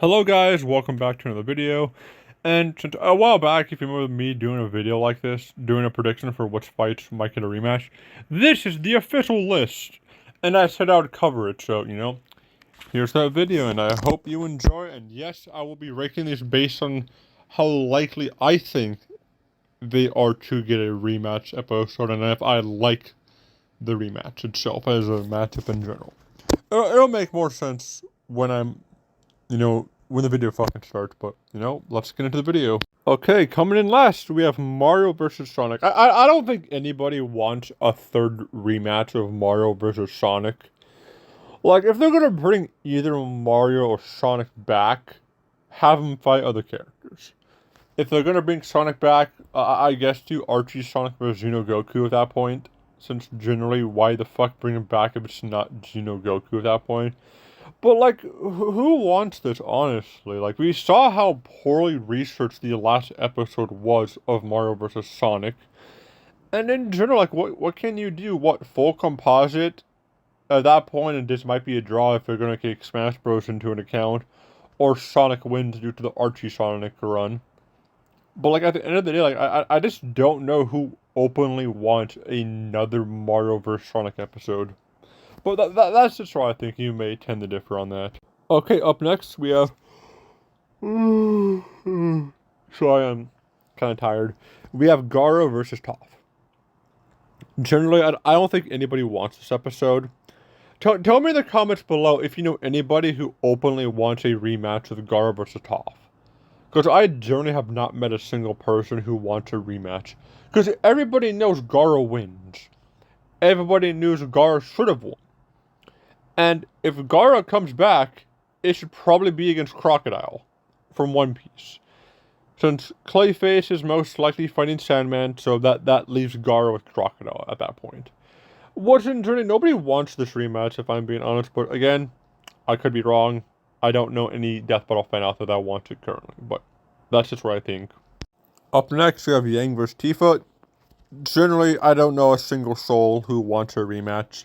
Hello guys, welcome back to another video. And since a while back, if you remember me doing a video like this, doing a prediction for which fights might get a rematch, this is the official list. And I said I would cover it, so, here's that video, and I hope you enjoy. And yes, I will be ranking these based on how likely I think they are to get a rematch episode, and if I like the rematch itself as a matchup in general. It'll make more sense when when the video fucking starts, but, let's get into the video. Okay, coming in last, we have Mario versus Sonic. I don't think anybody wants a third rematch of Mario versus Sonic. Like, if they're gonna bring either Mario or Sonic back, have them fight other characters. If they're gonna bring Sonic back, I guess do Archie Sonic versus Goku at that point. Since generally, why the fuck bring him back if it's not Goku at that point? But, like, who wants this, honestly? Like, we saw how poorly researched the last episode was of Mario vs. Sonic. And in general, like, what can you do? What, full composite? At that point, and this might be a draw if they're going to take Smash Bros. Into an account. Or Sonic wins due to the Archie Sonic run. But, like, at the end of the day, like, I just don't know who openly wants another Mario vs. Sonic episode. But that's just why I think you may tend to differ on that. Okay, up next we have... So I am kind of tired. We have Garo versus Toof. Generally, I don't think anybody wants this episode. Tell me in the comments below if you know anybody who openly wants a rematch with Garo versus Toof. Because I generally have not met a single person who wants a rematch. Because everybody knows Garo wins. Everybody knows Garo should have won. And if Garo comes back, it should probably be against Crocodile from One Piece. Since Clayface is most likely fighting Sandman, so that leaves Garo with Crocodile at that point. What's in journey, nobody wants this rematch if I'm being honest, but again, I could be wrong. I don't know any Death Battle fan out there that wants it currently, but that's just what I think. Up next, we have Yang vs. Tifa. Generally, I don't know a single soul who wants a rematch.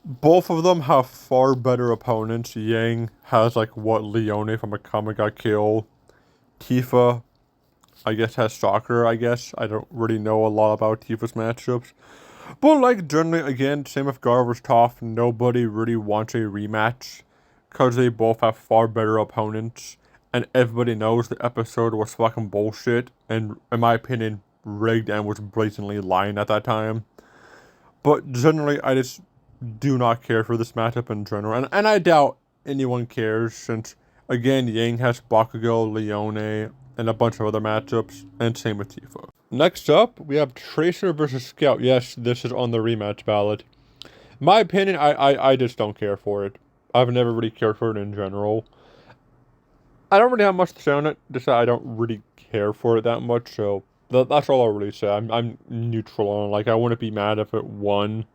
Both of them have far better opponents. Yang has, like, Leone from Akame got killed. Tifa, I guess, has Soccer, I guess. I don't really know a lot about Tifa's matchups. But, like, generally, again, same with Garo vs. Toof. Nobody really wants a rematch. Because they both have far better opponents. And everybody knows the episode was fucking bullshit. And, in my opinion, rigged and was blatantly lying at that time. But, generally, I just do not care for this matchup in general, and I doubt anyone cares, since, again, Yang has Bakugo, Leone, and a bunch of other matchups, and same with Tifa. Next up, we have Tracer versus Scout. Yes, this is on the rematch ballot. My opinion, I just don't care for it. I've never really cared for it in general. I don't really have much to say on it, just that I don't really care for it that much, so that's all I'll really say. I'm neutral on it. Like, I wouldn't be mad if it won.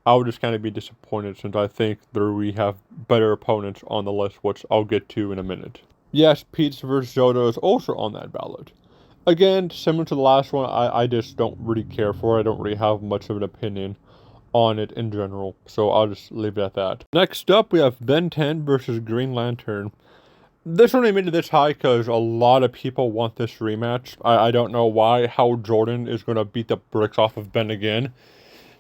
I would just kind of be disappointed, since I think we have better opponents on the list, which I'll get to in a minute. Yes, Peach vs. Zoda is also on that ballot. Again, similar to the last one, I just don't really care for it. I don't really have much of an opinion on it in general, so I'll just leave it at that. Next up, we have Ben 10 versus Green Lantern. This only made it this high because a lot of people want this rematch. I don't know why Hal Jordan is going to beat the bricks off of Ben again.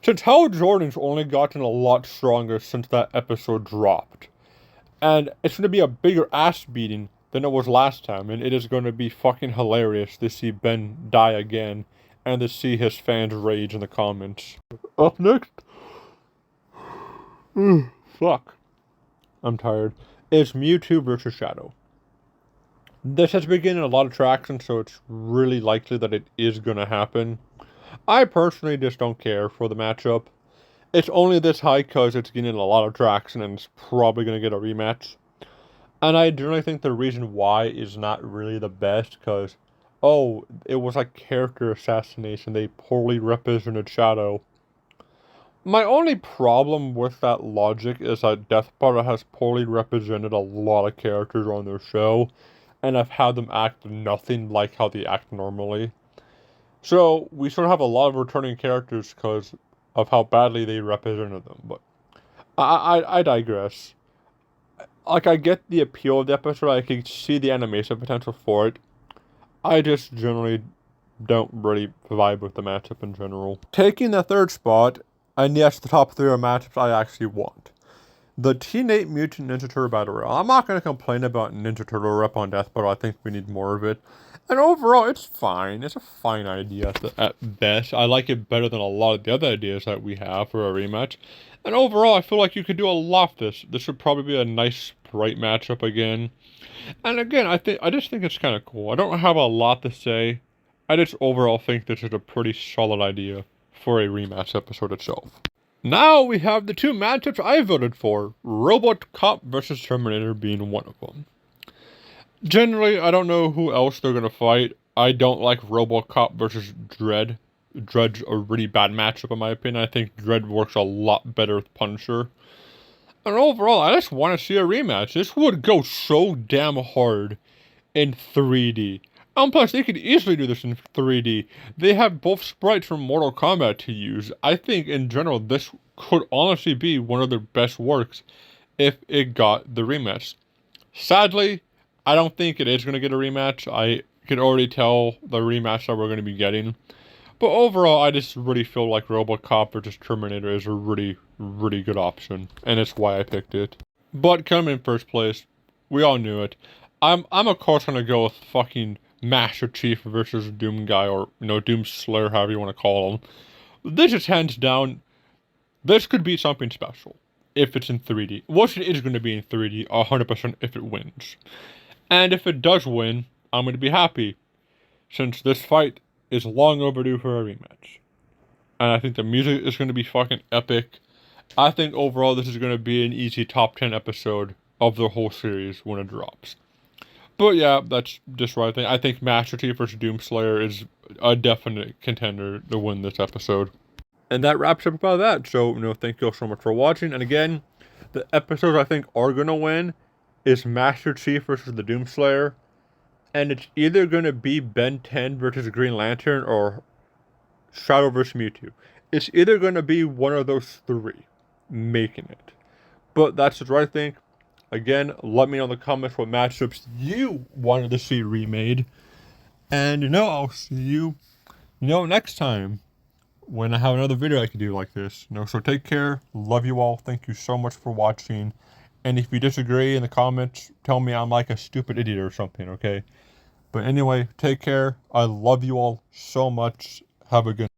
Since Hal Jordan's only gotten a lot stronger since that episode dropped. And it's going to be a bigger ass beating than it was last time. And it is going to be fucking hilarious to see Ben die again. And to see his fans rage in the comments. Up next. Fuck. I'm tired. It's Mewtwo versus Shadow. This has been getting a lot of traction, so it's really likely that it is going to happen. I personally just don't care for the matchup. It's only this high because it's getting a lot of traction and it's probably going to get a rematch. And I generally think the reason why is not really the best because, oh, it was like character assassination. They poorly represented Shadow. My only problem with that logic is that Death Battle has poorly represented a lot of characters on their show. And I've had them act nothing like how they act normally. So, we sort of have a lot of returning characters because of how badly they represented them, but I digress. like, I get the appeal of the episode. I can see the animation potential for it. I just generally don't really vibe with the matchup in general. Taking the third spot, and yes, the top 3 are matchups I actually want. The Teenage Mutant Ninja Turtle Battle Royale. I'm not going to complain about Ninja Turtle Rep on Death Battle. I think we need more of it. And overall, it's fine. It's a fine idea at best. I like it better than a lot of the other ideas that we have for a rematch. And overall, I feel like you could do a lot of this. This would probably be a nice sprite matchup again. And again, I just think it's kind of cool. I don't have a lot to say. I just overall think this is a pretty solid idea for a rematch episode itself. Now we have the 2 matchups I voted for, Robocop versus Terminator being one of them. Generally, I don't know who else they're going to fight. I don't like Robocop versus Dredd. Dredd's a really bad matchup in my opinion. I think Dredd works a lot better with Punisher. And overall, I just want to see a rematch. This would go so damn hard in 3D. And plus, they could easily do this in 3D. They have both sprites from Mortal Kombat to use. I think, in general, this could honestly be one of their best works if it got the rematch. Sadly, I don't think it is going to get a rematch. I can already tell the rematch that we're going to be getting. But overall, I just really feel like Robocop versus Terminator is a really, really good option. And it's why I picked it. But coming in first place, we all knew it. I'm of course going to go with fucking Master Chief versus Doom Guy, or, Doom Slayer, however you want to call him. This is hands down, this could be something special if it's in 3D. Which it is going to be in 3D, 100% if it wins. And if it does win, I'm going to be happy, since this fight is long overdue for a rematch. And I think the music is going to be fucking epic. I think overall this is going to be an easy top 10 episode of the whole series when it drops. But yeah, that's just what I think. I think Master Chief vs. Doomslayer is a definite contender to win this episode. And that wraps up about that. So, thank you all so much for watching. And again, the episodes I think are going to win is Master Chief versus the Doomslayer. And it's either going to be Ben 10 versus Green Lantern or Shadow vs. Mewtwo. It's either going to be one of those 3 making it. But that's just what I think. Again, let me know in the comments what matchups you wanted to see remade. And, I'll see you, next time when I have another video I can do like this. So take care. Love you all. Thank you so much for watching. And if you disagree in the comments, tell me I'm like a stupid idiot or something, okay? But anyway, take care. I love you all so much. Have a good